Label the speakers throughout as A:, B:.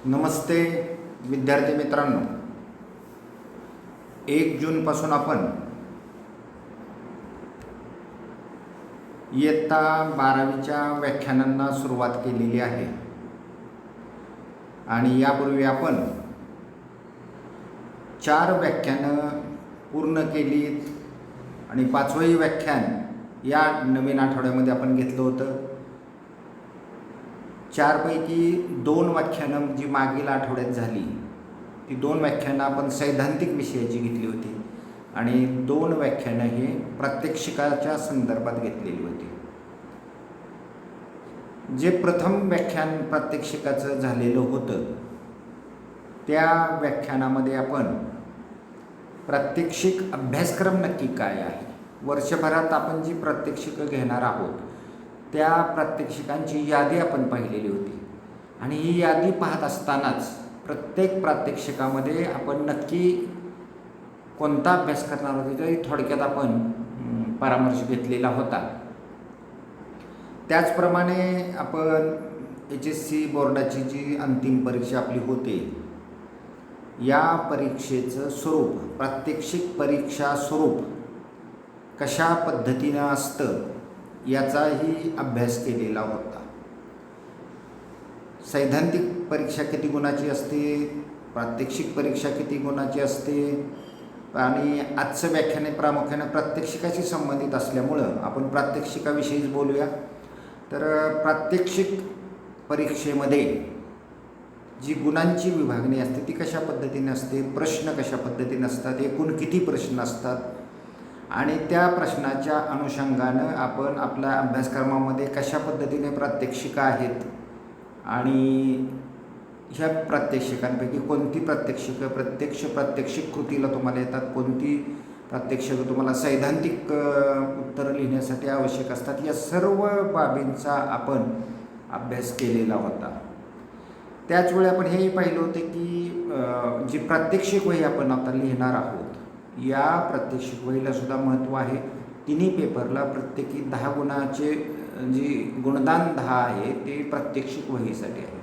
A: नमस्ते विद्यार्थी मित्रांनो, 1 जूनपासून आपण इयत्ता 12वीच्या व्याख्यानांना सुरुवात केलेली आहे आणि यापूर्वी आपण 4 व्याख्यानं पूर्ण केलीत आणि 5वं व्याख्यान या नवीन आठवड्यामध्ये आपण घेतलं होतं. 4 पैकी 2 व्याख्यानं जी मागील आठवड्यात झाली ती 2 व्याख्यानं आपण सैद्धांतिक विषयाची घेतली होती आणि 2 व्याख्यानं हे प्रात्यक्षिकाच्या संदर्भात घेतलेली होती. जे प्रथम व्याख्यान प्रात्यक्षिकाचं झालेलं होतं त्या व्याख्यानामध्ये आपण प्रात्यक्षिक अभ्यासक्रम नक्की काय आहे, वर्षभरात आपण जी प्रात्यक्षिकं घेणार आहोत त्या प्रात्यक्षिकांची यादी आपण पाहिलेली होती आणि ही यादी पाहत असतानाच प्रत्येक प्रात्यक्षिकामध्ये आपण नक्की कोणता अभ्यास करणार होतो तरी थोडक्यात आपण परामर्श घेतलेला होता. त्याचप्रमाणे आपण HSC बोर्डाची जी अंतिम परीक्षा आपली होते या परीक्षेचं स्वरूप, प्रात्यक्षिक परीक्षा स्वरूप कशा पद्धतीनं असतं याचाही अभ्यास केलेला होता. सैद्धांतिक परीक्षा किती गुणाची असते, प्रात्यक्षिक परीक्षा किती गुणाची असते आणि आजचं व्याख्यान प्रामुख्याने प्रात्यक्षिकाशी संबंधित असल्यामुळं आपण प्रात्यक्षिकाविषयीच बोलूया. तर प्रात्यक्षिक परीक्षेमध्ये जी गुणांची विभागणी असते ती कशा पद्धतीने असते, प्रश्न कशा पद्धतीने असतात, एकूण किती प्रश्न असतात आणि त्या प्रश्नाच्या अनुषंगानं आपण आपल्या अभ्यासक्रमामध्ये कशा पद्धतीने प्रात्यक्षिका आहेत आणि ह्या प्रात्यक्षिकांपैकी कोणती प्रात्यक्षिकं प्रत्यक्ष प्रात्यक्षिक कृतीला तुम्हाला येतात, कोणती प्रात्यक्षिकं तुम्हाला सैद्धांतिक उत्तरं लिहिण्यासाठी आवश्यक असतात, या सर्व बाबींचा आपण अभ्यास केलेला होता. त्याचवेळी आपण हेही पाहिलं होते की जी प्रात्यक्षिक वही आपण आता लिहिणार आहोत या प्रात्यक्षिक वहीला सुद्धा महत्त्व आहे. तिन्ही पेपरला प्रत्येकी 10 गुणाचे जी गुणदान 10 आहे ते प्रात्यक्षिक वहीसाठी आहे.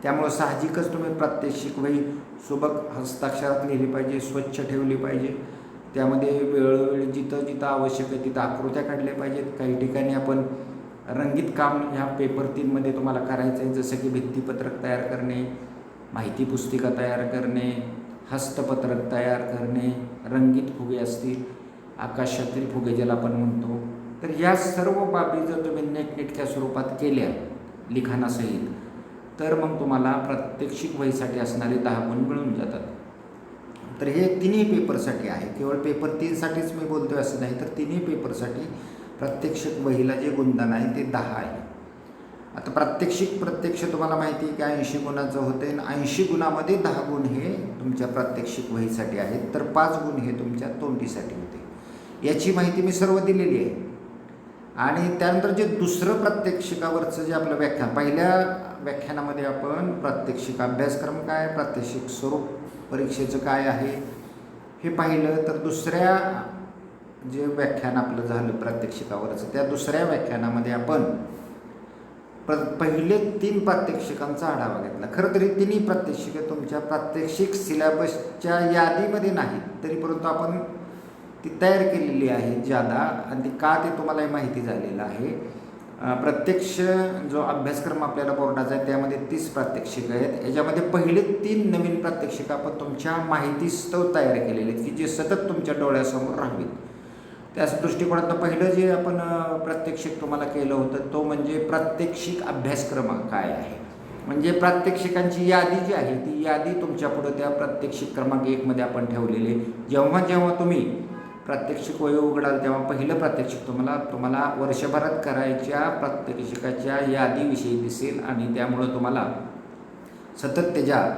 A: त्यामुळं साहजिकच तुम्ही प्रात्यक्षिक वही सुबक हस्ताक्षरात लिहिली पाहिजे, स्वच्छ ठेवली पाहिजे. त्यामध्ये वेळोवेळी जिथं जिथं आवश्यक आहे तिथं आकृत्या काढल्या पाहिजेत. काही ठिकाणी आपण रंगीत काम ह्या पेपर 3मध्ये तुम्हाला करायचं आहे, जसं की भित्तीपत्रक तयार करणे, माहिती पुस्तिका तयार करणे, हस्तपत्रक तयार करणे, रंगीत फुगे असतील, आकाशातील फुगे ज्याला आपण म्हणतो. तर या सर्व बाबी जर तुम्ही नेटनेटक्या स्वरूपात केल्या लिखाणासहित तर मग तुम्हाला प्रात्यक्षिक वहीसाठी असणारे 10 गुण मिळून जातात. तर हे तिन्ही पेपरसाठी आहे, केवळ पेपर 3साठीच मी बोलतोय असं नाही, तर तिन्ही पेपरसाठी प्रात्यक्षिक वहीला जे गुणदान आहे ते 10 आहे. आता प्रत्यक्ष तुम्हाला माहिती आहे की 80 गुणाचं होते आणि 80 गुणामध्ये 10 गुण हे तुमच्या प्रात्यक्षिक वहीसाठी आहेत, तर 5 गुण हे तुमच्या तोंडीसाठी होते. याची माहिती मी सर्व दिलेली आहे. आणि त्यानंतर जे दुसरं प्रात्यक्षिकावरचं जे आपलं व्याख्यान, पहिल्या व्याख्यानामध्ये आपण प्रात्यक्षिक अभ्यासक्रम काय, प्रात्यक्षिक स्वरूप परीक्षेचं काय आहे हे पाहिलं. तर दुसऱ्या जे व्याख्यान आपलं झालं प्रात्यक्षिकावरचं त्या दुसऱ्या व्याख्यानामध्ये आपण पहिले 3 प्रात्यक्षिकांचा आढावा घेतला. खरं तरी तिन्ही प्रात्यक्षिकं तुमच्या प्रात्यक्षिक सिलेबसच्या यादीमध्ये नाहीत, तरी परंतु आपण ती तयार केलेली आहे जादा आणि ती का ते तुम्हाला माहिती झालेलं आहे. प्रत्यक्ष जो अभ्यासक्रम आपल्याला बोर्डाचा आहे त्यामध्ये 30 प्रात्यक्षिक आहेत. याच्यामध्ये पहिले 3 नवीन प्रात्यक्षिक आपण तुमच्या माहितीस्तव तयार केलेले आहेत की जे सतत तुमच्या डोळ्यासमोर राहावेत. त्याच दृष्टिकोनातनं पहिलं जे आपण प्रात्यक्षिक तुम्हाला केलं होतं तो म्हणजे प्रात्यक्षिक अभ्यासक्रम काय आहे, म्हणजे प्रात्यक्षिकांची यादी जी आहे ती यादी तुमच्यापुढं त्या प्रात्यक्षिक क्रमांक 1मध्ये आपण ठेवलेले. जेव्हा तुम्ही प्रात्यक्षिक वही उघडाल तेव्हा पहिलं प्रात्यक्षिक तुम्हाला वर्षभरात करायच्या प्रात्यक्षिकाच्या यादीविषयी दिसेल आणि त्यामुळं तुम्हाला सतत त्याच्या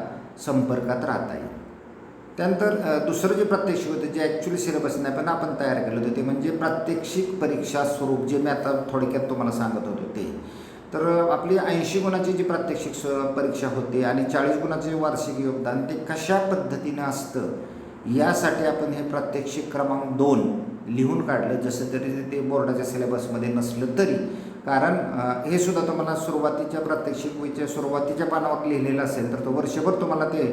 A: संपर्कात राहता येईल. त्यानंतर दुसरं जे प्रात्यक्षिक होतं जे ॲक्च्युली सिलेबस नाही पण आपण तयार केलं होतं ते म्हणजे प्रात्यक्षिक परीक्षा स्वरूप, जे मी आता थोडक्यात तुम्हाला सांगत होतो ते. तर आपली 80 गुणाची जी प्रात्यक्षिक परीक्षा होते आणि 40 गुणाचे वार्षिक योगदान ते कशा पद्धतीनं असतं यासाठी आपण हे प्रात्यक्षिक क्रमांक 2 लिहून काढलं. जसं तरी ते बोर्डाच्या सिलेबसमध्ये नसलं तरी, कारण हे सुद्धा तुम्हाला सुरुवातीच्या प्रात्यक्षिकेच्या सुरुवातीच्या पानावर लिहिलेलं असेल तर तो वर्षभर तुम्हाला ते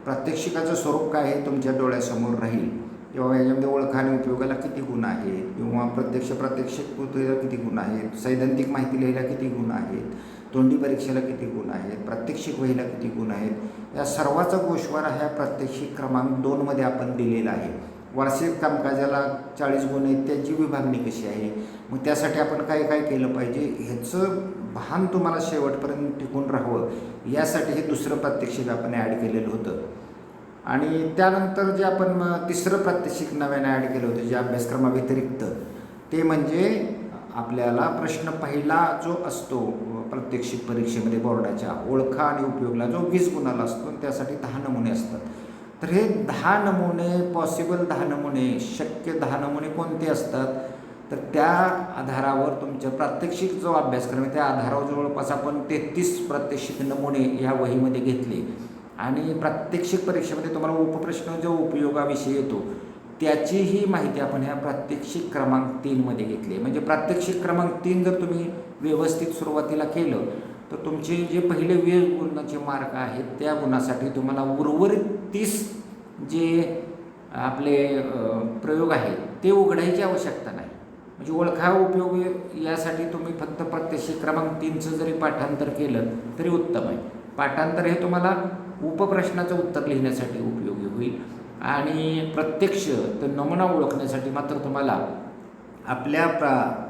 A: प्रात्यक्षिकाचं स्वरूप काय आहे तुमच्या डोळ्यासमोर राहील. किंवा याच्यामध्ये ओळख आणि उपयोगाला किती गुण आहेत, किंवा प्रात्यक्षिक कृतीला किती गुण आहेत, सैद्धांतिक माहिती लिहायला किती गुण आहेत, तोंडी परीक्षेला किती गुण आहेत, प्रात्यक्षिक वहीला किती गुण आहेत, या सर्वाचा गोषवारा ह्या प्रात्यक्षिक क्रमांक 2मध्ये आपण दिलेला आहे. वार्षिक कामकाजाला 40 गुण आहेत, त्याची विभागणी कशी आहे, मग त्यासाठी आपण काय काय केलं पाहिजे ह्याचं भान तुम्हाला शेवटपर्यंत टिकून राहावं यासाठी हे दुसरं प्रात्यक्षिक आपण ॲड केलेलं होतं. आणि त्यानंतर जे आपण तिसरं प्रात्यक्षिक नव्याने ॲड केलं होतं जे अभ्यासक्रमाव्यतिरिक्त, ते म्हणजे आपल्याला प्रश्न पहिला जो असतो प्रात्यक्षिक परीक्षेमध्ये बोर्डाच्या ओळखा आणि उपयोगाला जो 20 गुणाला असतो, त्यासाठी 10 नमुने असतात. तर हे 10 नमुने पॉसिबल 10 नमुने शक्य 10 नमुने कोणते असतात, तर त्या आधारावर तुमच्या प्रात्यक्षिक जो अभ्यासक्रम आहे त्या आधारावर जवळपास आपण 33 प्रात्यक्षिक नमुने ह्या वहीमध्ये घेतले. आणि प्रात्यक्षिक परीक्षेमध्ये तुम्हाला उपप्रश्न जो उपयोगाविषयी येतो त्याचीही माहिती आपण ह्या प्रात्यक्षिक क्रमांक 3मध्ये घेतली. म्हणजे प्रात्यक्षिक क्रमांक 3 जर तुम्ही व्यवस्थित सुरुवातीला केलं तर तुमचे जे पहिले 20 गुणाचे मार्क आहेत त्या गुणासाठी तुम्हाला उर्वरित 30 जे आपले प्रयोग आहेत ते उघडायची आवश्यकता नाही. म्हणजे ओळखा उपयोग यासाठी तुम्ही फक्त प्रात्यक्षिक क्रमांक 3चं जरी पाठांतर केलं तरी उत्तम आहे. पाठांतर हे तुम्हाला उपप्रश्नाचं उत्तर लिहिण्यासाठी उपयोगी होईल. आणि प्रत्यक्ष तर नमुना ओळखण्यासाठी मात्र तुम्हाला आपल्या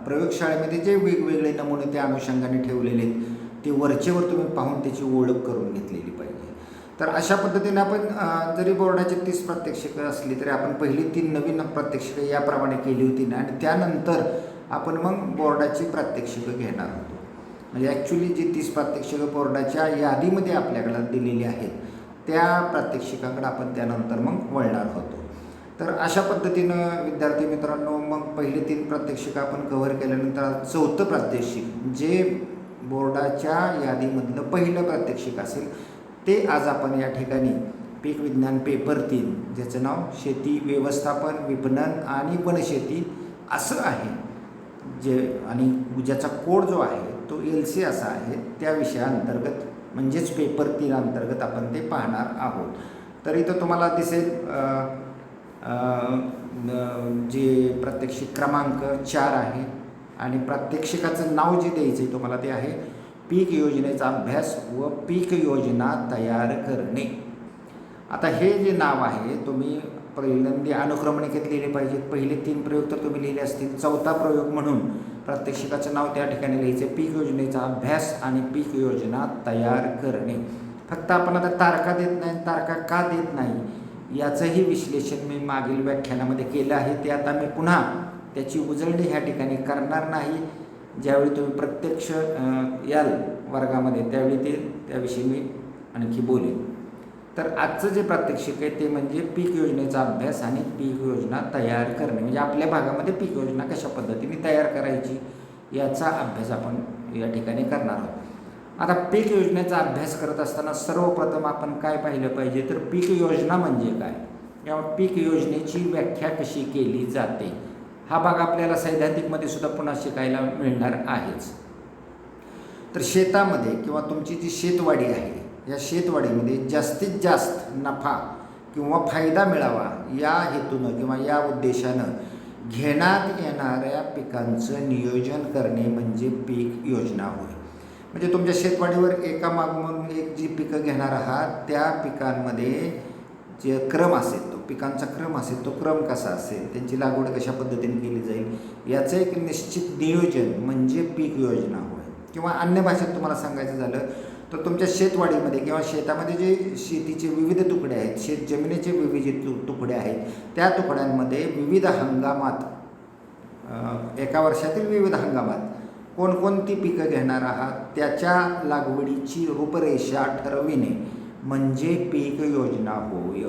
A: प्रयोगशाळेमध्ये जे वेगवेगळे नमुने त्या अनुषंगाने ठेवलेले आहेत ते वरचेवर तुम्ही पाहून त्याची ओळख करून घेतलेली पाहिजे. तर अशा पद्धतीने आपण जरी बोर्डाची 30 प्रात्यक्षिकं असली तरी आपण पहिली 3 नवीन प्रात्यक्षिकं याप्रमाणे केली होती ना, आणि त्यानंतर आपण मग बोर्डाची प्रात्यक्षिकं घेणार होतो. म्हणजे ॲक्च्युली जी 30 प्रात्यक्षिकं बोर्डाच्या यादीमध्ये आपल्याकडे दिलेली आहेत त्या प्रात्यक्षिकाकडे आपण त्यानंतर मग वळणार होतो. तर अशा पद्धतीनं विद्यार्थी मित्रांनो मग पहिले 3 प्रात्यक्षिकं आपण कव्हर केल्यानंतर 4थं प्रात्यक्षिक जे बोर्डाच्या यादीमधलं पहिलं प्रात्यक्षिक असेल ते आज आपण या ठिकाणी पीक विज्ञान पेपर 3 ज्याचं नाव शेती व्यवस्थापन विपणन आणि वनशेती असं आहे जे, आणि ज्याचा कोड जो आहे तो LC असा आहे, त्या विषयाअंतर्गत म्हणजेच पेपर 3 अंतर्गत आपण ते पाहणार आहोत. तर इथं तुम्हाला दिसेल जे प्रात्यक्षिक क्रमांक 4 आहे आणि प्रात्यक्षिकाचं नाव जे द्यायचं आहे तुम्हाला ते आहे पीक योजनेचा अभ्यास व पीक योजना तयार करणे. आता हे जे नाव आहे तुम्ही पहिल्यांदा अनुक्रमणिकेत लिहिले पाहिजेत. पहिले 3 प्रयोग तर तुम्ही लिहिले असतील. 4था प्रयोग म्हणून प्रात्यक्षिकाचं नाव त्या ठिकाणी लिहायचं पीक योजनेचा अभ्यास आणि पीक योजना तयार करणे. फक्त आपण आता तारखा देत नाही, तारखा का देत नाही याचंही विश्लेषण मी मागील व्याख्यानामध्ये केलं आहे. ते आता मी पुन्हा त्याची उजळणी ह्या ठिकाणी करणार नाही. ज्यावेळी तुम्ही प्रत्यक्ष याल वर्गामध्ये त्यावेळी त्याविषयी मी आणखी बोलेन. तर आजचं जे प्रात्यक्षिक आहे ते म्हणजे पीक योजनेचा अभ्यास आणि पीक योजना तयार करणे. म्हणजे आपल्या भागामध्ये पीक योजना कशा पद्धतीने तयार करायची याचा अभ्यास आपण या ठिकाणी करणार आहोत. आता पीक योजनेचा अभ्यास करत असताना सर्वप्रथम आपण काय पाहिलं पाहिजे तर पीक योजना म्हणजे काय, किंवा पीक योजनेची व्याख्या कशी केली जाते हा भाग आपल्याला सैद्धांतिकमध्ये सुद्धा पुन्हा शिकायला मिळणार आहेच. तर शेतामध्ये किंवा तुमची जी शेतवाडी आहे या शेतवाडीमध्ये जास्तीत जास्त नफा किंवा फायदा मिळावा या हेतूनं किंवा या उद्देशानं घेण्यात येणाऱ्या पिकांचं नियोजन करणे म्हणजे पीक योजना होय. म्हणजे तुमच्या शेतवाडीवर एकामागून एक जी पिकं घेणार आहात त्या पिकांमध्ये जे क्रम असेल तो पिकांचा क्रम असेल तो क्रम कसा असेल, त्यांची लागवड कशा पद्धतीने केली जाईल याचं एक निश्चित नियोजन म्हणजे पीक योजना होय. किंवा अन्य भाषेत तुम्हाला सांगायचं झालं तर तुमच्या शेतवाडीमध्ये किंवा शेतामध्ये जे शेतीचे विविध तुकडे आहेत, शेत जमिनीचे विविध तुकडे आहेत, त्या तुकड्यांमध्ये विविध हंगामात एका वर्षातील विविध हंगामात कोणकोणती पिकं घेणार आहात त्याच्या लागवडीची रूपरेषा ठरविणे म्हणजे पीक योजना होय.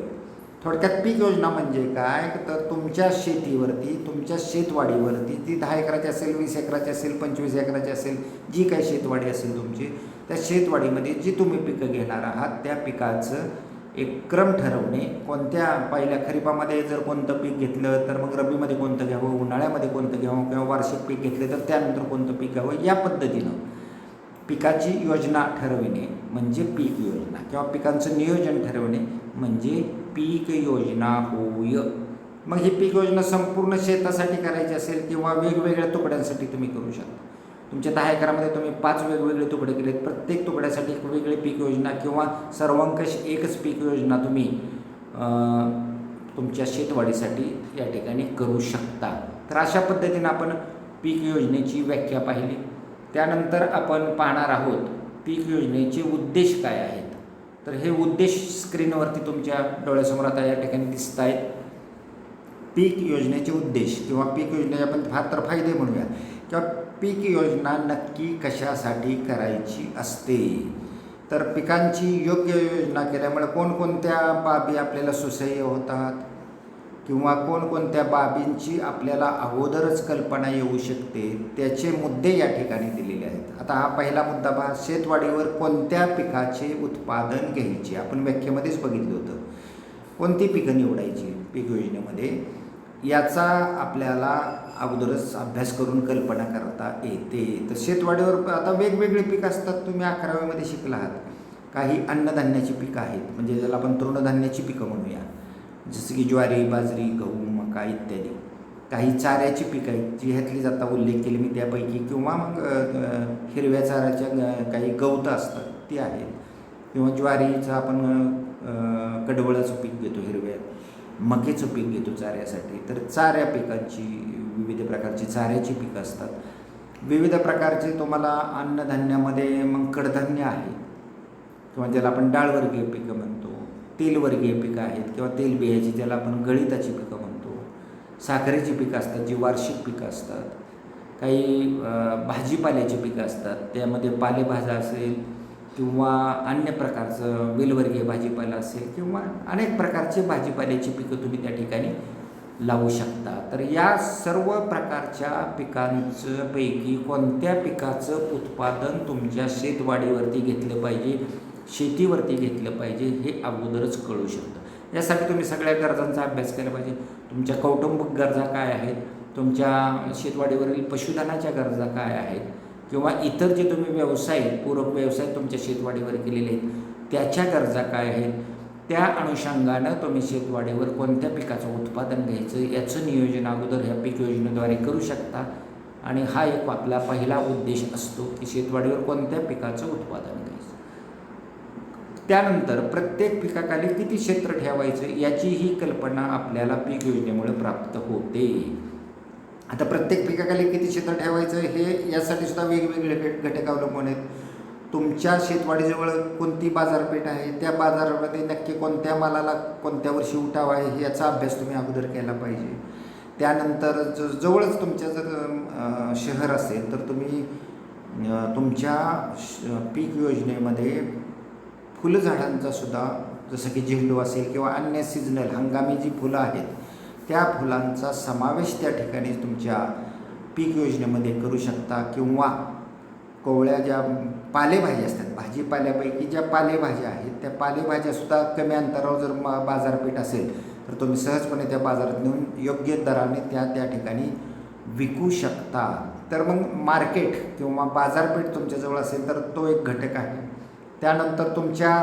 A: थोडक्यात पीक योजना म्हणजे काय तर तुमच्या शेतीवरती तुमच्या शेतवाडीवरती ती 10 एकराची असेल, 20 एकराची असेल, 25 एकराची असेल, जी काही शेतवाडी असेल तुमची त्या शेतवाडीमध्ये जी तुम्ही पिकं घेणार आहात त्या पिकाचं एक क्रम ठरवणे, कोणत्या पहिल्या खरीपामध्ये जर कोणतं पीक घेतलं तर मग रब्बीमध्ये कोणतं घ्यावं, उन्हाळ्यामध्ये कोणतं घ्यावं किंवा वार्षिक पीक घेतले तर त्यानंतर कोणतं पीक घ्यावं, या पद्धतीनं पिकाची योजना ठरविणे म्हणजे पीक योजना किंवा पिकांचं नियोजन ठरवणे म्हणजे पीक योजना होय. मग ही पीक योजना संपूर्ण शेतासाठी करायची असेल किंवा वेगवेगळ्या तुकड्यांसाठी तुम्ही करू शकता. तुमच्या 10 एकरामध्ये तुम्ही 5 वेगवेगळे तुकडे केलेत, प्रत्येक तुकड्यासाठी एक वेगळी पीक योजना किंवा सर्वंकष एकच पीक योजना तुम्ही तुमच्या शेतवाडीसाठी या ठिकाणी करू शकता. तर अशा पद्धतीनं आपण पीक योजनेची व्याख्या पाहिली. त्यानंतर आपण पाहणार आहोत पीक योजनेचे उद्देश काय आहेत. तर हे उद्देश स्क्रीनवरती तुमच्या डोळ्यासमोर आता या ठिकाणी दिसत आहेत. पीक योजनेचे उद्देश किंवा पीक योजनेचे आपण फार फायदे म्हणूया किंवा पीक योजना नक्की कशासाठी करायची असते. तर पिकांची योग्य योजना केल्यामुळे कोणकोणत्या बाबी आपल्याला सुसह्य होतात किंवा कोणकोणत्या बाबींची आपल्याला अगोदरच कल्पना येऊ शकते त्याचे मुद्दे या ठिकाणी दिलेले आहेत. आता हा पहिला मुद्दा पहा, शेतवाडीवर कोणत्या पिकाचे उत्पादन घ्यायचे. आपण व्याख्येमध्येच बघितलं होतं कोणती पिकं निवडायची पीक योजनेमध्ये, याचा आपल्याला अगोदरच अभ्यास करून कल्पना करता येते. तर शेतवाडीवर आता वेगवेगळे पिकं असतात, तुम्ही 11वीमध्ये शिकला आहात. काही अन्नधान्याची पिकं आहेत म्हणजे ज्याला आपण तृणधान्याची पिकं म्हणूया, जसं की ज्वारी, बाजरी, गहू, मका इत्यादी. काही चाऱ्याची पिकं आहेत जी ह्यातली आता उल्लेख केली मी त्यापैकी, किंवा मग हिरव्या चाऱ्याच्या काही गवतं असतात ती आहेत, किंवा ज्वारीचं आपण कडवळाचं पीक घेतो, हिरव्या मकेचं पीक घेतो चाऱ्यासाठी. तर चाऱ्या पिकांची विविध प्रकारची चाऱ्याची पिकं असतात. विविध प्रकारचे तुम्हाला अन्नधान्यामध्ये मग कडधान्य आहे किंवा ज्याला आपण डाळवर्गीय पिकं म्हणतो, तेलवर्गीय पिकं आहेत किंवा तेलबियाची ज्याला आपण गळिताची पिकं म्हणतो, साखरेची पिकं असतात जी वार्षिक पिकं असतात, काही भाजीपाल्याची पिकं असतात त्यामध्ये पालेभाज्या असेल किंवा अन्य प्रकारचं वेलवर्गीय भाजीपाला असेल किंवा अनेक प्रकारचे भाजीपाल्याची पिकं तुम्ही त्या ठिकाणी लावू शकता. तर या सर्व प्रकारच्या पिकांचं पैकी कोणत्या पिकाचं उत्पादन तुमच्या शेतवाडीवरती घेतलं पाहिजे, शेतीवरती घेतलं पाहिजे हे अगोदरच कळू शकतं. यासाठी तुम्ही सगळ्या गरजांचा अभ्यास केला पाहिजे. तुमच्या कौटुंबिक गरजा काय आहेत, तुमच्या शेतवाडीवरील पशुधनाच्या गरजा काय आहेत किंवा इतर जे तुम्ही व्यवसाय पूरक व्यवसाय तुमच्या शेतवाडीवर केलेले आहेत त्याच्या गरजा काय आहेत, त्या अनुषंगानं तुम्ही शेतवाडीवर कोणत्या पिकाचं उत्पादन घ्यायचं याचं नियोजन अगोदर ह्या पीक योजनेद्वारे करू शकता. आणि हा एक आपला पहिला उद्देश असतो की शेतवाडीवर कोणत्या पिकाचं उत्पादन घ्यायचं. त्यानंतर प्रत्येक पिकाखाली किती क्षेत्र ठेवायचं याची ही कल्पना आपल्याला पीक योजनेमुळे प्राप्त होते. आता प्रत्येक पिकाखाली किती क्षेत्र ठेवायचं हे यासाठी सुद्धा वेगवेगळे घटक अवलंबून आहेत. तुमच्या शेतवाडीजवळ कोणती बाजारपेठ आहे, त्या बाजारामध्ये नक्की कोणत्या मालाला कोणत्या वर्षी उठाव आहे याचा अभ्यास तुम्ही अगोदर केला पाहिजे. त्यानंतर जवळच तुमच्या जर शहर असेल तर तुम्ही तुमच्या पीक योजनेमध्ये फुलझाडांचा सुद्धा, जसं की झेंडू असेल किंवा अन्य सिजनल हंगामी जी फुलं आहेत त्या फुलांचा समावेश त्या ठिकाणी तुमच्या पीक योजनेमध्ये करू शकता. किंवा कोवळ्या ज्या पालेभाज्या असतात, भाजीपाल्यापैकी ज्या पालेभाज्या आहेत त्या पालेभाज्यासुद्धा कमी अंतरावर जर बाजारपेठ असेल तर तुम्ही सहजपणे त्या बाजारात नेऊन योग्य दराने त्या ठिकाणी विकू शकता. तर मग मार्केट किंवा बाजारपेठ तुमच्याजवळ असेल तर तो एक घटक आहे. त्यानंतर तुमच्या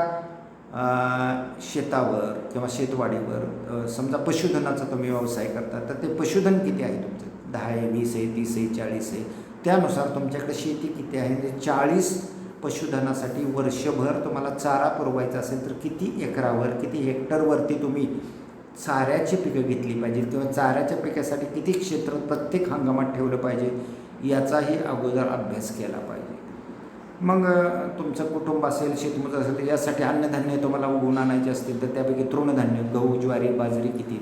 A: शेतावर किंवा शेतवाडीवर समजा पशुधनाचा तुम्ही व्यवसाय करता तर ते पशुधन किती आहे तुमचं, 10 आहे, 20 आहे, 30 आहे, 40 आहे, त्यानुसार तुमच्याकडे शेती किती आहे. म्हणजे 40 पशुधनासाठी वर्षभर तुम्हाला चारा पुरवायचा असेल तर किती एकरावर किती हेक्टरवरती तुम्ही चाऱ्याची पिकं घेतली पाहिजे किंवा चाऱ्याच्या पिकासाठी किती क्षेत्र प्रत्येक हंगामात ठेवलं पाहिजे याचाही अगोदर अभ्यास केला पाहिजे. मग तुमचं कुटुंब असेल, शेतमजूर असेल तर यासाठी अन्नधान्य तुम्हाला उगवून आणायचे असतील तर त्यापैकी तृणधान्य गहू, ज्वारी, बाजरी किती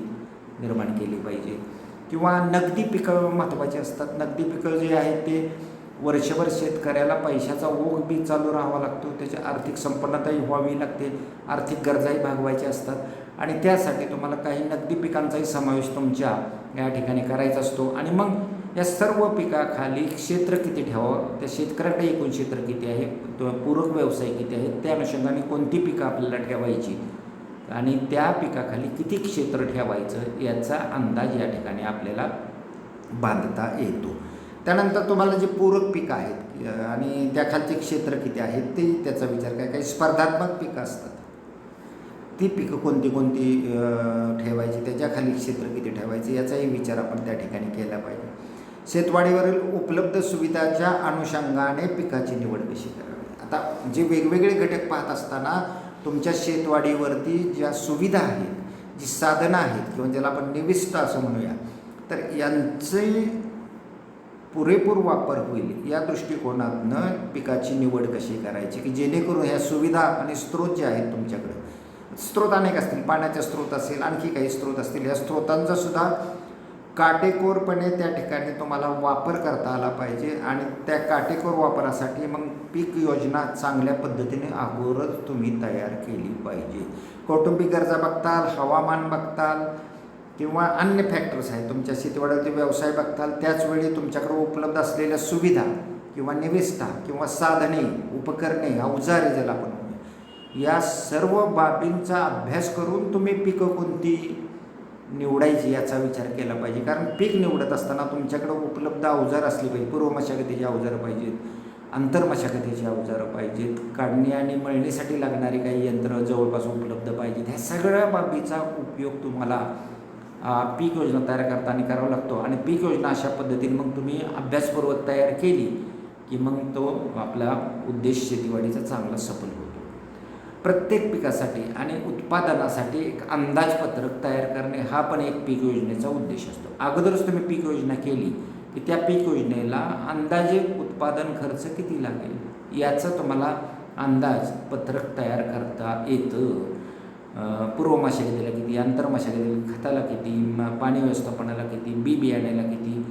A: निर्माण केली पाहिजे. किंवा नगदी पिकं महत्त्वाची असतात. नगदी पिकं जे आहेत ते वर्षभर शेतकऱ्याला पैशाचा ओघ बी चालू राहावा लागतो, त्याची आर्थिक संपन्नताही व्हावी लागते, आर्थिक गरजाही भागवायच्या असतात आणि त्यासाठी तुम्हाला काही नगदी पिकांचाही समावेश तुमच्या या ठिकाणी करायचा असतो. आणि मग या सर्व पिकाखाली क्षेत्र किती ठेवावं, त्या शेतकऱ्याकडे एकूण क्षेत्र किती आहे, पूरक व्यवसाय किती आहेत, त्या अनुषंगाने कोणती पिकं आपल्याला ठेवायची आणि त्या पिकाखाली किती क्षेत्र ठेवायचं याचा अंदाज या ठिकाणी आपल्याला बांधता येतो. त्यानंतर तुम्हाला जे पूरक पिकं आहेत आणि त्याखालचे क्षेत्र किती आहेत ते त्याचा विचार करा. काही स्पर्धात्मक पिकं असतात, ती पिकं कोणती कोणती ठेवायची, त्याच्याखाली क्षेत्र किती ठेवायचे याचाही विचार आपण त्या ठिकाणी केला पाहिजे. शेतवाडीवरील उपलब्ध सुविधाच्या अनुषंगाने पिकाची निवड कशी करावी. आता जे वेगवेगळे घटक पाहत असताना तुमच्या शेतवाडीवरती ज्या सुविधा आहेत, जी साधनं आहेत किंवा ज्याला आपण निविष्ठ असं म्हणूया, तर यांचे पुरेपूर वापर होईल या दृष्टिकोनातनं पिकाची निवड कशी करायची की जेणेकरून ह्या सुविधा आणि स्रोत जे आहेत तुमच्याकडे, स्रोत अनेक असतील, पाण्याचे स्रोत असेल, आणखी काही स्रोत असतील, या स्रोतांचा सुद्धा काटेकोरपणे त्या ठिकाणी तुम्हाला वापर करता आला पाहिजे. आणि त्या काटेकोर वापरासाठी मग पीक योजना चांगल्या पद्धतीने अगोदरच तुम्ही तयार केली पाहिजे. कौटुंबिक गरजा बघताल, हवामान बघताल किंवा अन्य फॅक्टर्स आहेत, तुमच्या शेतीवाड्यातील व्यवसाय बघताल, त्याचवेळी तुमच्याकडे उपलब्ध असलेल्या सुविधा किंवा निविष्ठा किंवा साधने, उपकरणे, अवजारे ज्याला आपण म्हणूया, या सर्व बाबींचा अभ्यास करून तुम्ही पिकं कोणती निवडायची याचा विचार केला पाहिजे. कारण पीक निवडत असताना तुमच्याकडे उपलब्ध अवजार असली पाहिजे. पूर्व मशागतीची अवजारं पाहिजेत, आंतर मशागतीची अवजारं पाहिजेत, काढणी आणि मळणीसाठी लागणारी काही यंत्र जवळपास उपलब्ध पाहिजेत. ह्या सगळ्या बाबीचा उपयोग तुम्हाला पीक योजना तयार करताना करावा लागतो. आणि पीक योजना अशा पद्धतीने मग तुम्ही अभ्यासपूर्वक तयार केली की मग तो आपला उद्देश शेतीवाडीचा चांगला सफल होतो. प्रत्येक पिकासाठी आणि उत्पादनासाठी एक अंदाजपत्रक तयार करणे हा पण एक पीक योजनेचा उद्देश असतो. अगोदरच तुम्ही पीक योजना केली की त्या पीक योजनेला अंदाजे उत्पादन खर्च किती लागेल याचं तुम्हाला अंदाजपत्रक तयार करता येतं. पूर्व मशागतीला किती, आंतर मशागतीला खताला किती, पाणी व्यवस्थापनाला किती, बी बियाण्याला किती,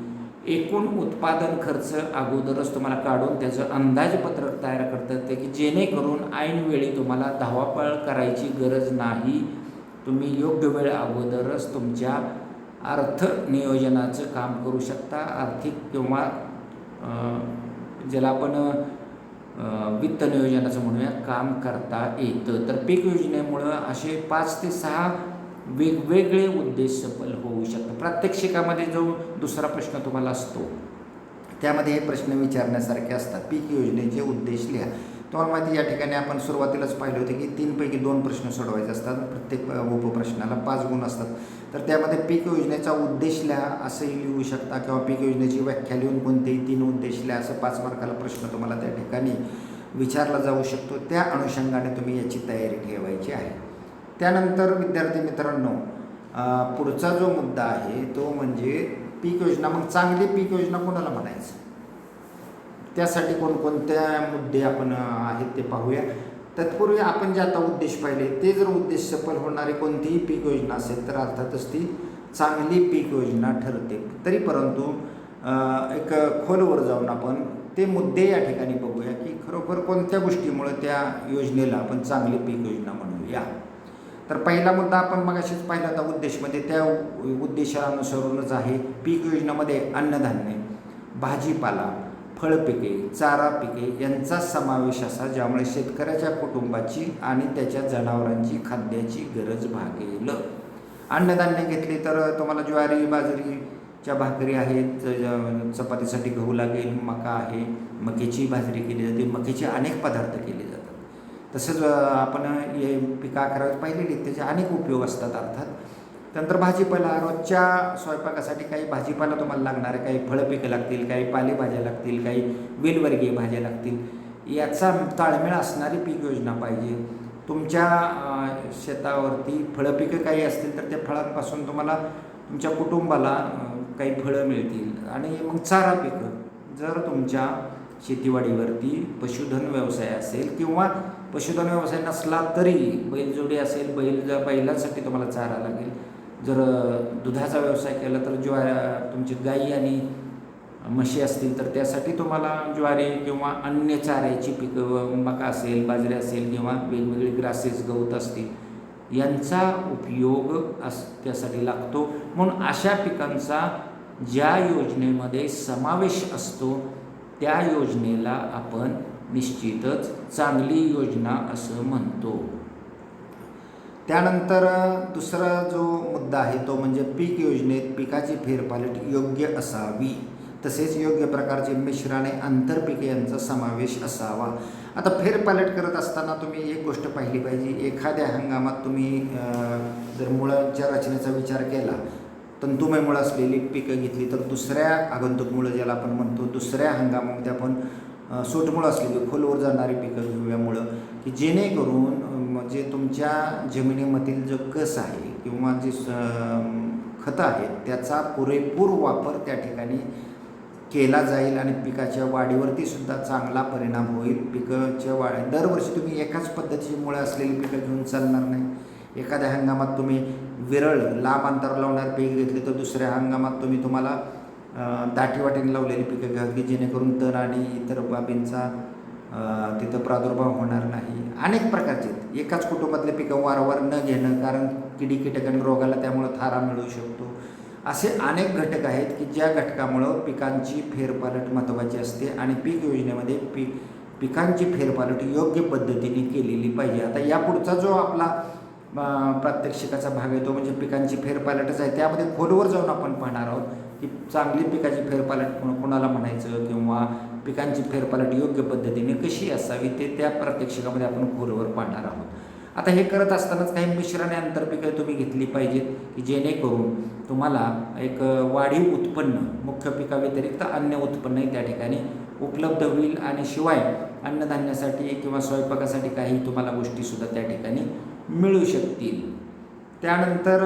A: एकूण उत्पादन खर्च अगोदरच तुम्हाला काढून त्याचं अंदाजपत्रक तयार करता येते की जेणेकरून ऐनवेळी तुम्हाला धावापळ करायची गरज नाही. तुम्ही योग्य वेळ अगोदरच तुमच्या अर्थ नियोजनाचं काम करू शकता. आर्थिक किंवा ज्याला आपण वित्त नियोजनाचं म्हणूया काम करता येतं. तर पीक योजनेमुळं असे 5 ते 6 वेगवेगळे उद्देश सफल होऊ शकतात. प्रात्यक्षिकामध्ये जो दुसरा प्रश्न तुम्हाला असतो त्यामध्ये हे प्रश्न विचारण्यासारखे असतात. पीक योजनेचे उद्देश लिहा. तुम्हाला माहिती या ठिकाणी आपण सुरुवातीलाच पाहिले होते की 3 पैकी 2 प्रश्न सोडवायचे असतात. प्रत्येक उपप्रश्नाला 5 गुण असतात. तर त्यामध्ये पीक योजनेचा उद्देश लिहा असंही लिहू शकता किंवा पीक योजनेची व्याख्या लिहून कोणतेही 3 उद्देश लिहा असं 5 मार्काला प्रश्न तुम्हाला त्या ठिकाणी विचारला जाऊ शकतो. त्या अनुषंगाने तुम्ही याची तयारी ठेवायची आहे. त्यानंतर विद्यार्थी मित्रांनो, पुढचा जो मुद्दा आहे तो म्हणजे पीक योजना. मग चांगली पीक योजना कोणाला म्हणायचं, त्यासाठी कोणकोणत्या मुद्दे आपण आहेत ते पाहूया. तत्पूर्वी आपण जे आता उद्देश पाहिले ते जर उद्देश सफल होणारी कोणतीही पीक योजना असेल तर अर्थातच ती चांगली पीक योजना ठरते. तरी परंतु एक खोलवर जाऊन आपण ते मुद्दे या ठिकाणी बघूया की खरोखर कोणत्या गोष्टीमुळे त्या योजनेला आपण चांगली पीक योजना म्हणूया. तर पहिला मुद्दा आपण मगाशीच पाहिला होता उद्देशमध्ये, त्या उद्देशानुसारूनच आहे. पीक योजनेमध्ये अन्नधान्य, भाजीपाला, फळपिके, चारा पिके यांचा समावेश असा ज्यामुळे शेतकऱ्याच्या कुटुंबाची आणि त्याच्या जनावरांची खाद्याची गरज भागेल. अन्नधान्य घेतले तर तुम्हाला ज्वारी, बाजरीच्या भाकरी आहेत, चपातीसाठी गहू लागेल, मका आहे, मक्याची भाजरी केली जाते, मक्याचे अनेक पदार्थ केले जातात. तसंच आपण हे पिकं 11 पाहिलेली त्याचे अनेक उपयोग असतात अर्थात. त्यानंतर भाजीपाला, रोजच्या स्वयंपाकासाठी काही भाजीपाला तुम्हाला लागणार आहे, काही फळं पिकं लागतील, काही पालेभाज्या लागतील, काही वेलवर्गीय भाज्या लागतील. याचा ताळमेळ असणारी पीक योजना पाहिजे. तुमच्या शेतावरती फळं पिकं काही असतील तर त्या फळांपासून तुम्हाला तुमच्या कुटुंबाला काही फळं मिळतील. आणि मग चारा पिकं, जर तुमच्या शेतीवाडीवरती पशुधन व्यवसाय असेल किंवा पशुधन व्यवसाय नसला तरी बैलजोडी असेल, बैलांसाठी तुम्हाला चारा लागेल. जर दुधाचा व्यवसाय केला तर तुमची गाई आणि म्हशी असतील तर त्यासाठी तुम्हाला ज्वारी किंवा अन्य चाऱ्याची पिकं, मका असेल, बाजरी असेल किंवा वेगवेगळे ग्रासेस, गवत असतील यांचा उपयोग त्यासाठी लागतो. म्हणून अशा पिकांचा ज्या योजनेमध्ये समावेश असतो त्या योजनेला आपण निश्चितच चांगली योजना असं म्हणतो. त्यानंतर दुसरा जो मुद्दा आहे तो म्हणजे पीक योजनेत पिकाची फेरपालट योग्य असावी, तसेच योग्य प्रकारचे मिश्र आणि आंतरपिके यांचा समावेश असावा. आता फेरपालट करत असताना तुम्ही एक गोष्ट पाहिली पाहिजे. एखाद्या हंगामात तुम्ही जर मुळांच्या रचनेचा विचार केला, तंतुमय मुळं असलेली पिकं घेतली, तर दुसऱ्या आगंतुक मुळं ज्याला आपण म्हणतो, दुसऱ्या हंगामामध्ये आपण सोटमुळं असलेली खोलवर जाणारी पिकं घेऊया मुळं, की जेणेकरून म्हणजे तुमच्या जमिनीमधील जो कस आहे किंवा जे खतं आहेत त्याचा पुरेपूर वापर त्या ठिकाणी केला जाईल आणि पिकाच्या वाढीवरती सुद्धा चांगला परिणाम होईल. पिकाच्या दरवर्षी तुम्ही एकाच पद्धतीची मुळं असलेली पिकं घेऊन चालणार नाही. एखाद्या हंगामात तुम्ही विरळ लांब अंतर लावणारी पीक घेतली तर दुसऱ्या हंगामात तुम्हाला दाटीवाटीने लावलेली पिकं घ्या, की जेणेकरून तण आणि इतर बाबींचा तिथं प्रादुर्भाव होणार नाही. अनेक प्रकारचे एकाच कुटुंबातले पिकं वारंवार न घेणं, कारण किडी कीटक आणि रोगाला त्यामुळं थारा मिळू शकतो. असे अनेक घटक आहेत की ज्या घटकामुळं पिकांची फेरपालट महत्त्वाची असते आणि पीक योजनेमध्ये पिकांची फेरपालट योग्य पद्धतीने केलेली पाहिजे. आता यापुढचा जो आपला प्रात्यक्षिकाचा भाग आहे तो म्हणजे पिकांची फेरपालटच आहे. त्यामध्ये खोलवर जाऊन आपण पाहणार आहोत की चांगली पिकाची फेरपालट कोणाला म्हणायचं किंवा पिकांची फेरपालट योग्य पद्धतीने कशी असावी ते त्या प्रात्यक्षिकामध्ये आपण खोलवर पाहणार आहोत. आता हे करत असतानाच काही मिश्र आणि आंतरपिकं तुम्ही घेतली पाहिजेत की जेणेकरून तुम्हाला एक वाढीव उत्पन्न मुख्य पिकाव्यतिरिक्त अन्य उत्पन्नही त्या ठिकाणी उपलब्ध होईल आणि शिवाय अन्नधान्यासाठी किंवा स्वयंपाकासाठी काही तुम्हाला गोष्टीसुद्धा त्या ठिकाणी मिळू शकतील. त्यानंतर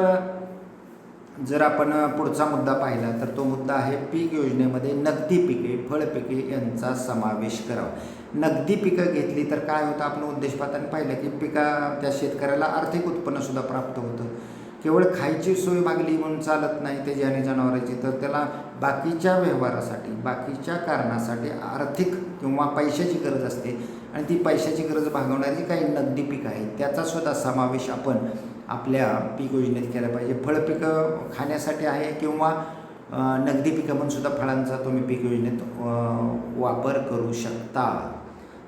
A: जर आपण पुढचा मुद्दा पाहिला तर तो मुद्दा आहे पीक योजनेमध्ये नगदी पिके, फळपिके यांचा समावेश करावा. नगदी पिकं घेतली तर काय होतं, आपण उद्देशपाताने पाहिलं की त्या शेतकऱ्याला आर्थिक उत्पन्नसुद्धा प्राप्त होतं. केवळ खायची सोय भागली म्हणून चालत नाही त्याची आणि जनावरांची, तर त्याला बाकीच्या व्यवहारासाठी बाकीच्या कारणासाठी आर्थिक किंवा पैशाची गरज असते आणि ती पैशाची गरज भागवणारी काही नगदी पिकं आहेत त्याचासुद्धा समावेश आपण आपल्या पीक योजनेत केला पाहिजे. फळपिकं खाण्यासाठी आहे किंवा नगदी पिकं म्हणून सुद्धा फळांचा तुम्ही पीक योजनेत वापर करू शकता.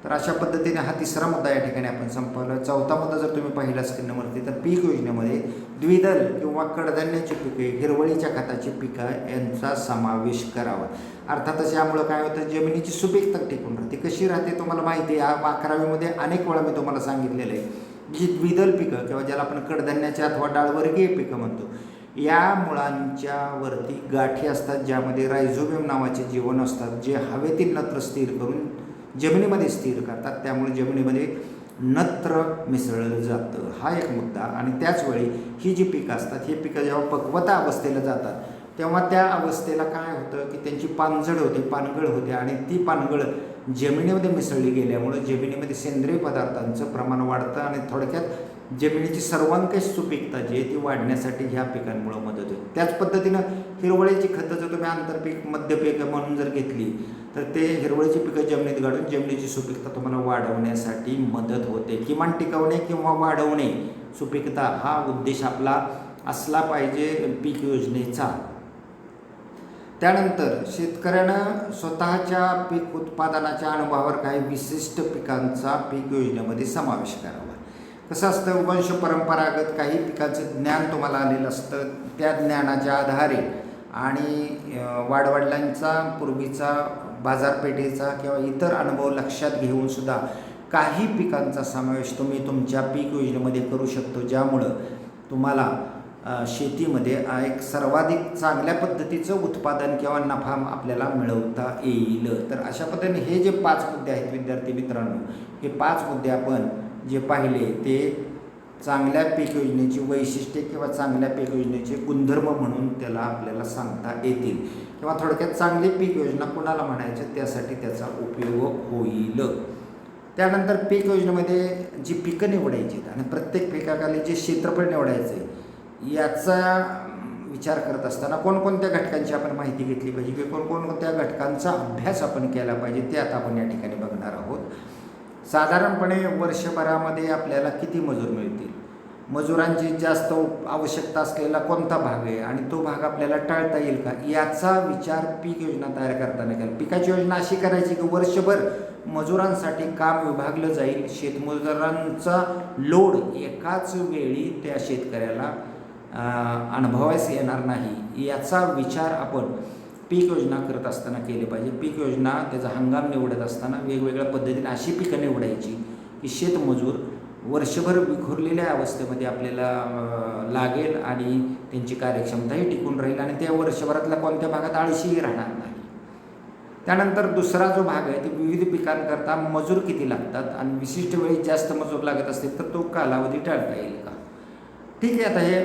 A: तर अशा पद्धतीने हा तिसरा मुद्दा या ठिकाणी आपण संपवला. चौथा मुद्दा जर तुम्ही पाहिला स्क्रीनवरती तर पीक योजनेमध्ये द्विदल किंवा कडधान्याची पिके, हिरवळीच्या खताची पिकं यांचा समावेश करावा. अर्थातच यामुळं काय होतं, जमिनीची सुपीकता टिकून राहते. कशी राहते तुम्हाला माहिती आहे, 11वीमध्ये अनेक वेळा मी तुम्हाला सांगितलेलं आहे. जी द्विदल पिकं किंवा ज्याला आपण कडधान्याची अथवा डाळवर्गीय पिकं म्हणतो, या मुळांच्या वरती गाठी असतात ज्यामध्ये रायझोबियम नावाचे जीवन असतात जे हवेतील नत्र स्थिर करून जमिनीमध्ये स्थिर करतात. त्यामुळे जमिनीमध्ये नत्र मिसळलं जातं, हा एक मुद्दा. आणि त्याचवेळी ही जी पिकं असतात ही पिकं जेव्हा पक्वता अवस्थेला जातात तेव्हा त्या अवस्थेला काय होतं की त्यांची पानझड होते, पानगळ होते आणि ती पानगळ जमिनीमध्ये मिसळली गेल्यामुळं जमिनीमध्ये सेंद्रिय पदार्थांचं प्रमाण वाढतं आणि थोडक्यात जमिनीची सर्वांकष सुपीकता जी आहे ती वाढण्यासाठी ह्या पिकांमुळे मदत होते. त्याच पद्धतीनं हिरवळीची खतं जर तुम्ही आंतरपीक मध्यपीक म्हणून जर घेतली तर ते हिरवळीची पिकं जमिनीत गाडून जमिनीची सुपीकता तुम्हाला वाढवण्यासाठी मदत होते. किमान टिकवणे किंवा वाढवणे सुपीकता हा उद्देश आपला असला पाहिजे पीक योजनेचा. त्यानंतर शेतकऱ्यानं स्वतःच्या पीक उत्पादनाच्या अनुभवावर काही विशिष्ट पिकांचा पीक योजनेमध्ये समावेश करावा. कसं असतं, वंश परंपरागत काही पिकांचं ज्ञान तुम्हाला आलेलं असतं. त्या ज्ञानाच्या आधारे आणि वाडवडिलांचा पूर्वीचा बाजारपेठेचा किंवा इतर अनुभव लक्षात घेऊन सुद्धा काही पिकांचा समावेश तुम्ही तुमच्या पीक योजनेमध्ये करू शकतो, ज्यामुळं तुम्हाला शेतीमध्ये एक सर्वाधिक चांगल्या पद्धतीचं उत्पादन किंवा नफा आपल्याला मिळवता येईल. तर अशा पद्धतीने हे जे 5 मुद्दे आहेत विद्यार्थी मित्रांनो, हे 5 मुद्दे आपण जे पाहिले ते चांगल्या पीक योजनेची वैशिष्ट्ये किंवा चांगल्या पीक योजनेचे गुणधर्म म्हणून त्याला आपल्याला सांगता येतील किंवा थोडक्यात चांगली पीक योजना कोणाला म्हणायचं त्यासाठी त्याचा उपयोग होईल. त्यानंतर पीक योजनेमध्ये जी पिकं निवडायची आणि प्रत्येक पिकाखाली जे क्षेत्रफळ निवडायचं आहे याचा विचार करत असताना कोणकोणत्या घटकांची आपण माहिती घेतली पाहिजे किंवा कोणकोणत्या घटकांचा अभ्यास आपण केला पाहिजे ते आता आपण या ठिकाणी बघणार आहोत. साधारणपणे वर्षभरामध्ये आपल्याला किती मजूर मिळतील, मजुरांची जास्त आवश्यकता असलेला कोणता भाग आहे आणि तो भाग आपल्याला टाळता येईल का, याचा विचार पीक योजना तयार करताना केला. पिकाची योजना अशी करायची की वर्षभर मजुरांसाठी काम विभागलं जाईल, शेतमजुरांचा लोड एकाच वेळी त्या शेतकऱ्याला अनुभवास येणार नाही, याचा विचार आपण पीक योजना करत असताना केले पाहिजे. पीक योजना त्याचा हंगाम निवडत असताना वेगवेगळ्या पद्धतीने अशी पिकं निवडायची की शेतमजूर वर्षभर विखुरलेल्या अवस्थेमध्ये आपल्याला लागेल आणि त्यांची कार्यक्षमताही टिकून राहील आणि त्या वर्षभरातल्या कोणत्या भागात आळशीही राहणार नाही. त्यानंतर दुसरा जो भाग आहे ते विविध पिकांकरता मजूर किती लागतात आणि विशिष्ट वेळी जास्त मजूर लागत असतील तर तो कालावधी टाळता येईल का. ठीक आहे, आता हे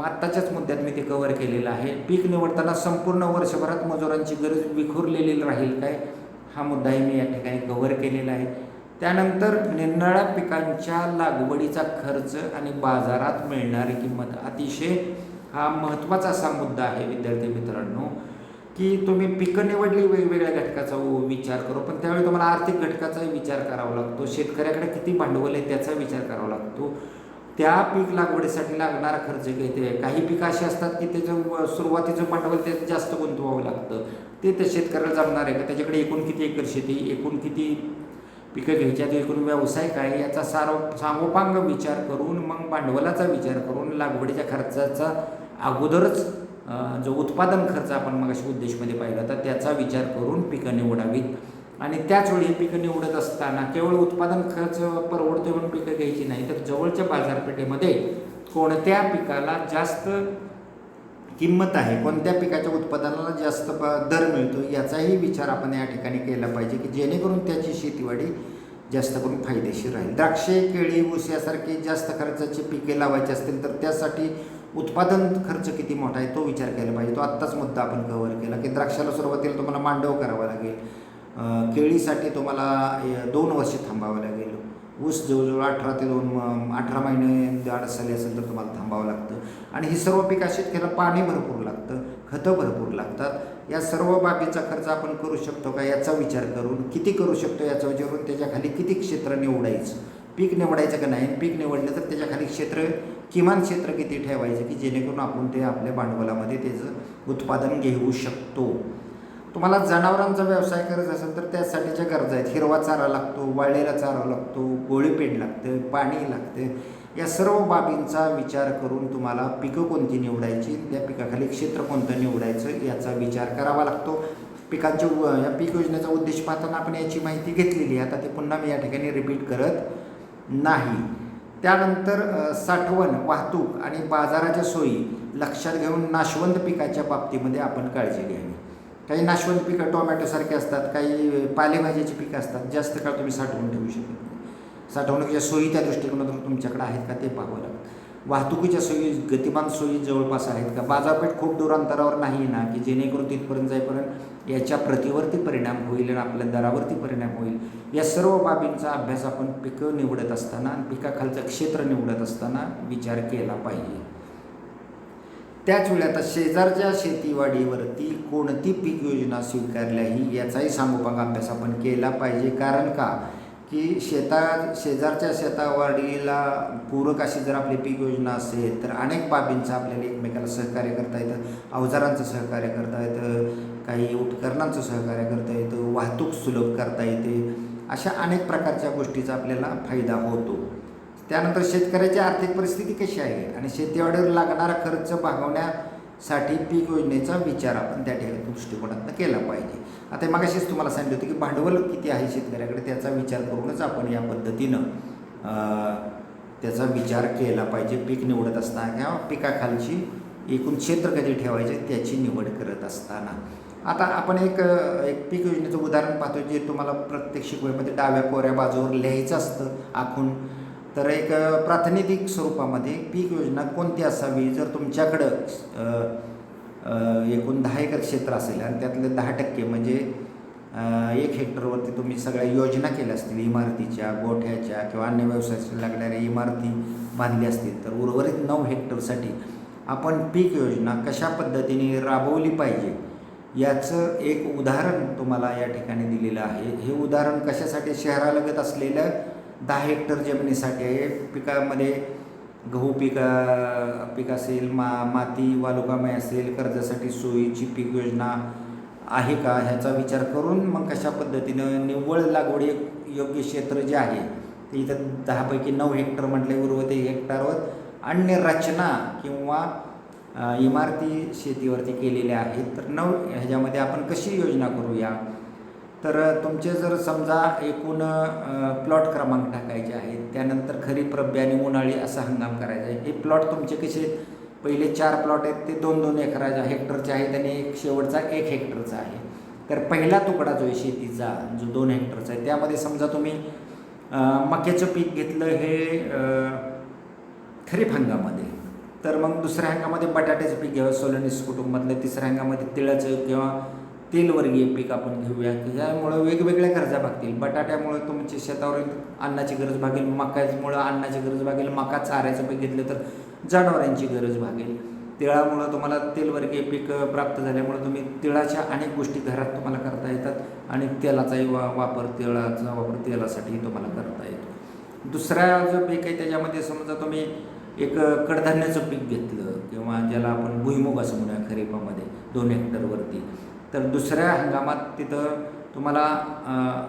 A: आत्ताच्याच मुद्द्यात मी ते कव्हर केलेलं आहे. पीक निवडताना संपूर्ण वर्षभरात मजुरांची गरज विखुरलेली राहील काय, हा मुद्दाही मी या ठिकाणी कव्हर केलेला आहे. त्यानंतर निरनिराळ्या पिकांच्या लागवडीचा खर्च आणि बाजारात मिळणारी किंमत, अतिशय हा महत्त्वाचा असा मुद्दा आहे विद्यार्थी मित्रांनो, की तुम्ही पिकं निवडली वेगवेगळ्या घटकाचा विचार करू, पण त्यावेळी तुम्हाला आर्थिक घटकाचाही विचार करावा लागतो, शेतकऱ्याकडे किती भांडवल आहे त्याचा विचार करावा लागतो, त्या पीक लागवडीसाठी लागणारा खर्च किती आहे. काही पिकं अशी असतात की त्याचं सुरुवातीचं भांडवल त्यात जास्त गुंतवावं लागतं, ते त्या शेतकऱ्याला जमणार आहे का, त्याच्याकडे एकूण किती एकर शेती, एकूण किती पिकं घ्यायच्यात, एकूण व्यवसाय काय, याचा सांगोपांग विचार करून मग भांडवलाचा विचार करून लागवडीच्या खर्चाचा अगोदरच जो उत्पादन खर्च आपण मग अशा उद्देशमध्ये पाहिला तर त्याचा विचार करून पिकं निवडावीत. आणि त्याचवेळी पिकं निवडत असताना केवळ उत्पादन खर्च परवडते म्हणून पिकं घ्यायची नाही, तर जवळच्या बाजारपेठेमध्ये कोणत्या पिकाला जास्त किंमत आहे, कोणत्या पिकाच्या उत्पादनाला जास्त दर मिळतो, याचाही विचार आपण या ठिकाणी केला पाहिजे की जेणेकरून त्याची शेतीवाडी जास्त करून फायदेशीर राहील. द्राक्षे, केळी, ऊस यासारखी जास्त खर्चाची पिके लावायची असतील तर त्यासाठी उत्पादन खर्च किती मोठा आहे तो विचार केला पाहिजे. तो आत्ताच मुद्दा आपण कव्हर केला की द्राक्षाला सुरुवातीला तुम्हाला मांडव करावा लागेल, केळीसाठी तुम्हाला 2 वर्ष थांबावं लागेल, ऊस जवळजवळ 18 महिने 2.5 साली असेल तर तुम्हाला थांबावं लागतं. आणि ही सर्व पिकं शेतकऱ्याला पाणी भरपूर लागतं, खतं भरपूर लागतात. या सर्व बाबीचा खर्च आपण करू शकतो का याचा विचार करून, किती करू शकतो याचा विचार करून त्याच्याखाली किती क्षेत्र निवडायचं, पीक निवडायचं का नाही, पीक निवडलं तर त्याच्याखाली किमान क्षेत्र किती ठेवायचं की जेणेकरून आपण ते आपल्या भांडवलामध्ये त्याचं उत्पादन घेऊ शकतो. तुम्हाला जनावरांचा व्यवसाय करायचा असेल तर त्यासाठीच्या गरजा आहेत. हिरवा चारा लागतो, वाळलेला चारा लागतो, गोळीपेंड लागतं, पाणी लागतं. या सर्व बाबींचा विचार करून तुम्हाला पिकं कोणती निवडायची, त्या पिकाखाली क्षेत्र कोणतं निवडायचं याचा विचार करावा लागतो. या पीक योजनेचा उद्देश पाहताना आपण याची माहिती घेतलेली आहे, आता ते पुन्हा मी या ठिकाणी रिपीट करत नाही. त्यानंतर साठवण, वाहतूक आणि बाजाराच्या सोयी लक्षात घेऊन नाशवंत पिकाच्या बाबतीमध्ये आपण काळजी घ्यावी. काही नाशवंत पिकं टोमॅटोसारखे असतात, काही पालेभाज्याची पिकं असतात, जास्त काळ तुम्ही साठवून ठेवू शकत नाही. साठवणुकीच्या सोयी त्या दृष्टिकोनातून तुमच्याकडे आहेत का ते पाहावं लागतं. वाहतुकीच्या सोयी, गतिमान सोयी जवळपास आहेत का, बाजारपेठ खूप दूर अंतरावर नाही ना की जेणेकरून तिथपर्यंत जाईपर्यंत याच्या प्रतिवरती परिणाम होईल आणि आपल्या दरावरती परिणाम होईल. या सर्व बाबींचा अभ्यास आपण पिकं निवडत असताना आणि पिकाखालचं क्षेत्र निवडत असताना विचार केला पाहिजे. त्याचवेळी आता शेजारच्या शेतीवाडीवरती कोणती पीक योजना स्वीकारल्याही याचाही सांगोपांग अभ्यास आपण केला पाहिजे. कारण का की शेजारच्या शेतावाडीला पूरक अशी जर आपली पीक योजना असेल तर अनेक बाबींचं आपल्याला एकमेकाला सहकार्य करता येतं, अवजारांचं सहकार्य करता येतं, काही उपकरणांचं सहकार्य करता येतं, वाहतूक सुलभ करता येते, अशा अनेक प्रकारच्या गोष्टीचा आपल्याला फायदा होतो. त्यानंतर शेतकऱ्याची आर्थिक परिस्थिती कशी आहे आणि शेतीवाडीवर लागणारा खर्च भागवण्यासाठी पीक योजनेचा विचार आपण त्या ठिकाणी दृष्टिकोनातून केला पाहिजे. आता मगाशीच तुम्हाला सांगितलं होतं की भांडवल किती आहे शेतकऱ्याकडे त्याचा विचार करूनच आपण या पद्धतीनं त्याचा विचार केला पाहिजे पीक निवडत असताना किंवा पिकाखालची एकूण क्षेत्र कधी ठेवायचे त्याची निवड करत असताना. आता आपण एक पीक योजनेचं उदाहरण पाहतो जे तुम्हाला प्रत्येक शिकवणीमध्ये डाव्या कोऱ्या बाजूवर लिहायचं असतं आखून. तर एक प्रातिनिधिक स्वरूपामध्ये पीक योजना कोणती असावी, जर तुमच्याकडं एकूण 10 एकर क्षेत्र असेल आणि त्यातले 10% म्हणजे 1 हेक्टरवरती तुम्ही सगळ्या योजना केल्या असतील, इमारतीच्या, गोठ्याच्या किंवा अन्य व्यवसायासाठी लागणाऱ्या इमारती बांधल्या असतील, तर उर्वरित 9 हेक्टरसाठी आपण पीक योजना कशा पद्धतीने राबवली पाहिजे याचं एक उदाहरण तुम्हाला या ठिकाणी दिलेलं आहे. हे उदाहरण कशासाठी, शहरालगत असलेलं 10 हेक्टर जमिनीसाठी आहे. पिकामध्ये गहू पीक असेल, माती वालुकामय असेल, कर्जासाठी सोयीची पीक योजना आहे का ह्याचा विचार करून मग कशा पद्धतीनं निव्वळ लागवडी योग्य क्षेत्र जे आहे ते इथं 10पैकी 9 हेक्टर म्हटले, उर्वरित 1 हेक्टरवर अन्य रचना किंवा इमारती शेतीवरती केलेल्या आहेत. तर ह्याच्यामध्ये आपण कशी योजना करूया, तर तुमचे जर समजा एकूण प्लॉट क्रमांक टाकायचे आहेत, त्यानंतर खरीप, रब्बी आणि उन्हाळी असा हंगाम करायचा आहे. हे प्लॉट तुमचे कसे आहेत, पहिले 4 प्लॉट आहेत ते 2-2 हेक्टरचे आहेत आणि एक शेवटचा 1 हेक्टरचा आहे. तर पहिला तुकडा जो आहे शेतीचा जो 2 हेक्टरचा आहे त्यामध्ये समजा तुम्ही मक्याचं पीक घेतलं हे खरीप हंगामामध्ये, तर मग दुसऱ्या हंगामामध्ये बटाट्याचं पीक घ्यावं सोलनिस कुटुंबातलं, तिसऱ्या हंगामामध्ये तिळाचं किंवा तेलवर्गीय पीक आपण घेऊया, की यामुळं वेगवेगळ्या गरजा भागतील. बटाट्यामुळे तुमच्या शेतावर अन्नाची गरज भागेल, मक्यामुळं अन्नाची गरज भागेल, मका चाऱ्याचं पीक घेतलं तर जनावरांची गरज भागेल. तिळामुळं तुम्हाला तेलवर्गीय पीक प्राप्त झाल्यामुळे तुम्ही तिळाच्या अनेक गोष्टी घरात तुम्हाला करता येतात आणि तेलाचाही तिळाचा वापर तेलासाठीही तुम्हाला करता येतो. दुसरा जो पीक आहे त्याच्यामध्ये समजा तुम्ही एक कडधान्याचं पीक घेतलं किंवा ज्याला आपण भुईमुग असं म्हणूया खरीपामध्ये 2 हेक्टरवरती, तर दुसऱ्या हंगामात तिथं तुम्हाला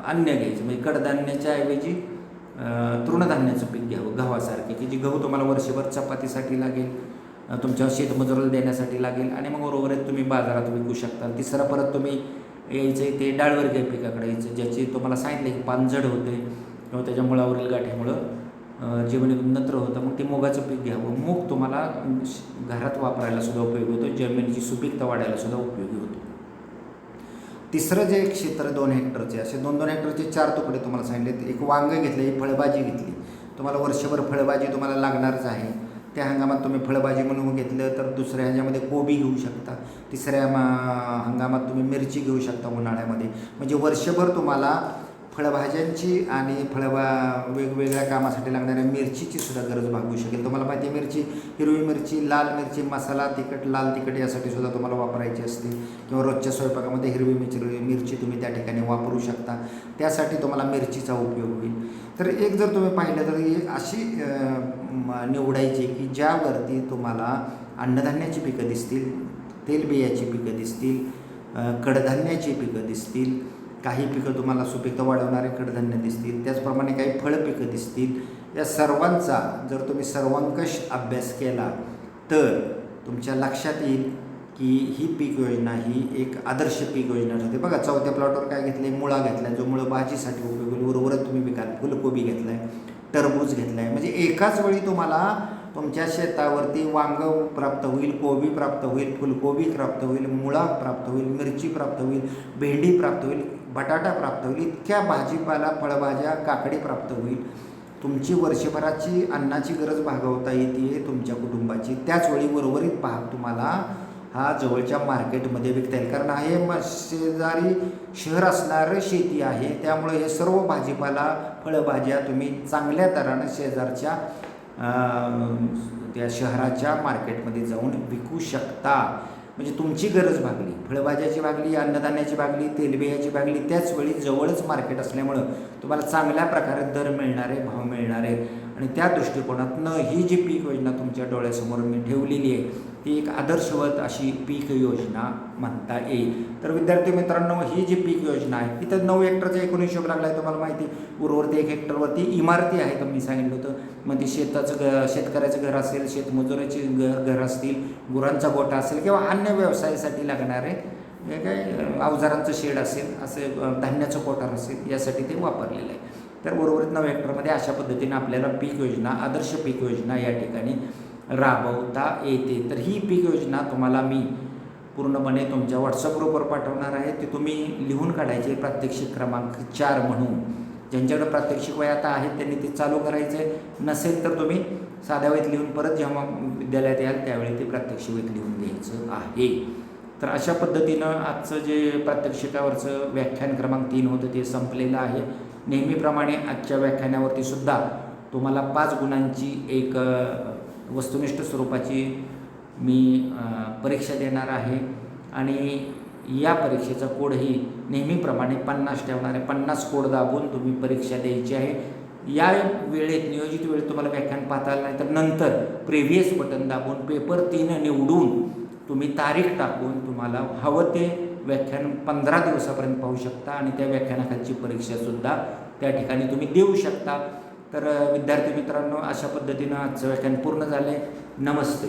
A: अन्य घ्यायचं, म्हणजे कडधान्याच्या ऐवजी तृणधान्याचं पीक घ्यावं, गव्हासारखे, की जी गहू तुम्हाला वर्षभर चपातीसाठी लागेल, तुमच्या शेतमजुराला देण्यासाठी लागेल आणि मग उर्वरित तुम्ही बाजारात विकू शकता. तिसरा परत तुम्ही यायचं ते डाळवर्गीय पिकाकडे यायचं, ज्याची तुम्हाला सांगितलं की पानझड होते किंवा त्याच्या मुळावरील गाठीमुळं जीवन नत्र होतं, मग ते मुगाचं पीक घ्यावं. मूग तुम्हाला घरात वापरायला सुद्धा उपयोगी होतो, जमिनीची सुपीकता वाढायला सुद्धा उपयोगी होतो. तिसरं जे क्षेत्र 2 हेक्टरचे, असे 2-2 हेक्टरचे 4 तुकडे तुम्हाला सांगितले. एक वांगं घेतलं, एक फळभाजी घेतली, तुम्हाला वर्षभर फळभाजी तुम्हाला लागणारच आहे. त्या हंगामात तुम्ही फळभाजी म्हणून घेतलं तर दुसऱ्या ह्याच्यामध्ये कोबी घेऊ शकता, तिसऱ्या हंगामात तुम्ही मिरची घेऊ शकता उन्हाळ्यामध्ये. म्हणजे वर्षभर तुम्हाला फळभाज्यांची आणि वेगवेगळ्या कामासाठी लागणाऱ्या मिरचीची सुद्धा गरज भागवू शकेल. तुम्हाला माहिती आहे मिरची, हिरवी मिरची, लाल मिरची, मसाला तिखट, लाल तिखट यासाठी सुद्धा तुम्हाला वापरायची असते किंवा रोजच्या स्वयंपाकामध्ये हिरवी मिरची तुम्ही त्या ठिकाणी वापरू शकता, त्यासाठी तुम्हाला मिरचीचा उपयोग होईल. तर एक जर तुम्ही पाहिलं तर ही अशी निवडायची की ज्यावरती तुम्हाला अन्नधान्याची पिकं दिसतील, तेलबियाची पिकं दिसतील, कडधान्याची पिकं दिसतील, काही पिकं तुम्हाला सुपीकता वाढवणारे कडधान्य दिसतील, त्याचप्रमाणे काही फळपिकं दिसतील. या सर्वांचा जर तुम्ही सर्वंकष अभ्यास केला तर तुमच्या लक्षात येईल की ही पीक योजना ही एक आदर्श पीक योजना ठरते. बघा, 4थ्या प्लॉटवर काय घेतलं आहे, मुळा घेतला आहे, जो मुळं भाजीसाठी उपयोग होईल, उर्वरित तुम्ही पिकाल फुलकोबी घेतला आहे, टरबूज घेतला आहे. म्हणजे एकाच वेळी तुम्हाला तुमच्या शेतावरती वांगं प्राप्त होईल, कोबी प्राप्त होईल, फुलकोबी प्राप्त होईल, मुळा प्राप्त होईल, मिरची प्राप्त होईल, भेंडी प्राप्त होईल, बटाटा प्राप्त होईल, इतक्या भाजीपाला, फळभाज्या, काकडी प्राप्त होईल. तुमची वर्षभराची अन्नाची गरज भागवता येते तुमच्या कुटुंबाची, त्याचवेळी उर्वरित भाग तुम्हाला हा जवळच्या मार्केटमध्ये विकता येईल. कारण हे शेजारी शहर असणारं शेती आहे, त्यामुळे हे सर्व भाजीपाला, फळभाज्या तुम्ही चांगल्या दरानं शेजारच्या त्या शहराच्या मार्केटमध्ये जाऊन विकू शकता. म्हणजे तुमची गरज भागली, फळभाज्याची भागली, अन्नधान्याची भागली, तेलबियाची भागली, त्याचवेळी जवळच मार्केट असल्यामुळं तुम्हाला चांगल्या प्रकारे दर मिळणारे, भाव मिळणारे, आणि त्या दृष्टिकोनातनं ही जी पीक योजना तुमच्या डोळ्यासमोर मी ठेवलेली आहे ती एक आदर्शवत अशी पीक योजना म्हणता येईल. तर विद्यार्थी मित्रांनो, ही जी पीक योजना आहे इथं 9 हेक्टरचा एकूण हिशोब लागला आहे तुम्हाला माहिती. उर्वरित 1 हेक्टरवरती इमारती आहेत मी सांगितलं होतं. मग ती शेतकऱ्याचं घर असेल, शेतमजुराची घर असतील, गुरांचा गोठा असेल किंवा अन्य व्यवसायासाठी लागणारे काय अवजारांचं शेड असेल, असे धान्याचं कोठार असेल, यासाठी ते वापरलेलं आहे. तर उर्वरित 9 हेक्टरमध्ये अशा पद्धतीनं आपल्याला पीक योजना, आदर्श पीक योजना या ठिकाणी राबवता येते. तर ही पीक योजना तुम्हाला मी पूर्णपणे तुमच्या व्हॉट्सअप ग्रुपवर पाठवणार आहे. ते तुम्ही लिहून काढायचे प्रात्यक्षिक क्रमांक 4 म्हणून. ज्यांच्याकडे प्रात्यक्षिक वय आता आहेत त्यांनी ते चालू करायचं आहे, नसेल तर तुम्ही साध्या वहीत लिहून परत जेव्हा विद्यालयात याल त्यावेळी ते प्रात्यक्षिक वहीत लिहून घ्यायचं आहे. तर अशा पद्धतीनं आजचं जे प्रात्यक्षिकावरचं व्याख्यान क्रमांक 3 होतं ते संपलेलं आहे. नेहमीप्रमाणे आजच्या व्याख्यानावरती सुद्धा तुम्हाला 5 गुणांची एक वस्तुनिष्ठ स्वरूपाची मी परीक्षा देणार आहे आणि या परीक्षेचा कोडही नेहमीप्रमाणे 50 ठेवणार आहे. 50 कोड दाबून तुम्ही परीक्षा द्यायची आहे. या वेळेत नियोजित वेळेत तुम्हाला व्याख्यान पाहता आलं नाही तर नंतर प्रिव्हियस बटन दाबून पेपर 3 निवडून तुम्ही तारीख टाकून तुम्हाला हवं ते व्याख्यान 15 दिवसापर्यंत पाहू शकता आणि त्या व्याख्यानाखालची परीक्षासुद्धा त्या ठिकाणी तुम्ही देऊ शकता. तर विद्यार्थी मित्रांनो, अशा पद्धतीनं आजचं व्याख्यान पूर्ण झाले. नमस्ते.